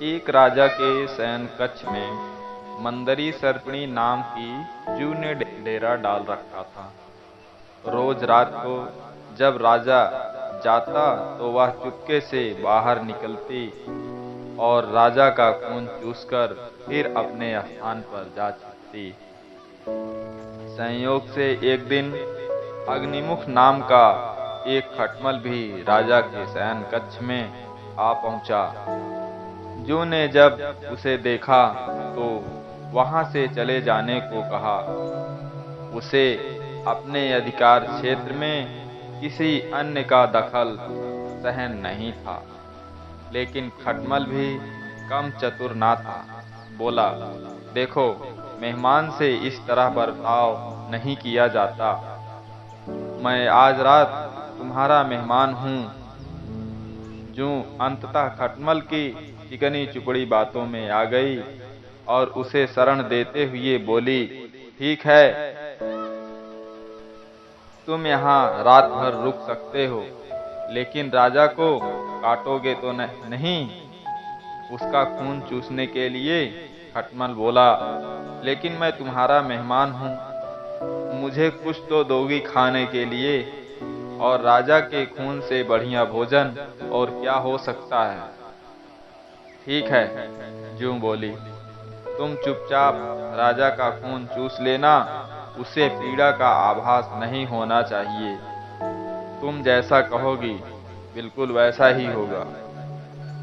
एक राजा के शयन कक्ष में मंदरी सर्पिणी नाम की जू ने डेरा डाल रखा था। रोज रात को जब राजा जाता तो वह चुपके से बाहर निकलती और राजा का खून चूसकर फिर अपने स्थान पर जा छिपती। संयोग से एक दिन अग्निमुख नाम का एक खटमल भी राजा के शयन कक्ष में आ पहुंचा। जू ने जब उसे देखा तो वहां से चले जाने को कहा। उसे अपने अधिकार क्षेत्र में किसी अन्य का दखल सहन नहीं था, लेकिन खटमल भी कम चतुर ना था। बोला, देखो, मेहमान से इस तरह बर्ताव नहीं किया जाता। मैं आज रात तुम्हारा मेहमान हूँ। जू अंततः खटमल की चिकनी चुपड़ी बातों में आ गई और उसे शरण देते हुए बोली, ठीक है, तुम यहाँ रात भर रुक सकते हो, लेकिन राजा को काटोगे तो नहीं। उसका खून चूसने के लिए खटमल बोला, लेकिन मैं तुम्हारा मेहमान हूँ, मुझे कुछ तो दोगी खाने के लिए, और राजा के खून से बढ़िया भोजन और क्या हो सकता है। ठीक है, जू बोली, तुम चुपचाप राजा का खून चूस लेना, उसे पीड़ा का आभास नहीं होना चाहिए। तुम जैसा कहोगी बिल्कुल वैसा ही होगा।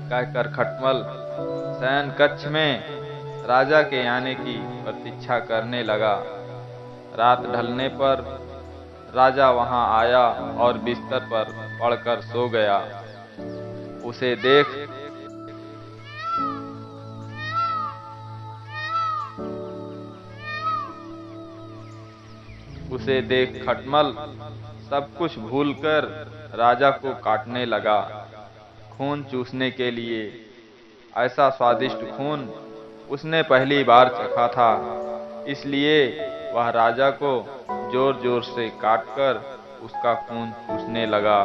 कहकर खटमल शयन कक्ष में राजा के आने की प्रतीक्षा करने लगा। रात ढलने पर राजा वहां आया और बिस्तर पर पड़कर सो गया। उसे देख खटमल सब कुछ भूलकर राजा को काटने लगा। खून चूसने के लिए ऐसा स्वादिष्ट खून उसने पहली बार चखा था, इसलिए वह राजा को जोर जोर से काटकर उसका खून चूसने लगा।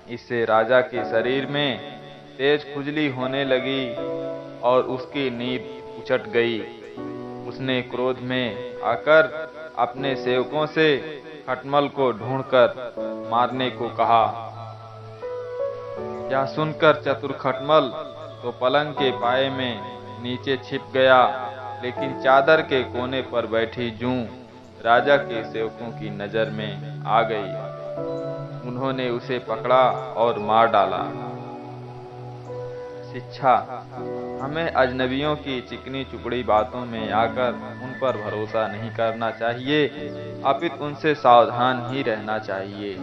इससे राजा के शरीर में तेज खुजली होने लगी और उसकी नींद उचट गई। उसने क्रोध में आकर अपने सेवकों से खटमल को ढूंढकर मारने को कहा। यह सुनकर चतुर खटमल तो पलंग के पाए में नीचे छिप गया, लेकिन चादर के कोने पर बैठी जू राजा के सेवकों की नजर में आ गई। उन्होंने उसे पकड़ा और मार डाला। शिक्षा: हमें अजनबियों की चिकनी चुपड़ी बातों में आकर उन पर भरोसा नहीं करना चाहिए, अपितु उनसे सावधान ही रहना चाहिए।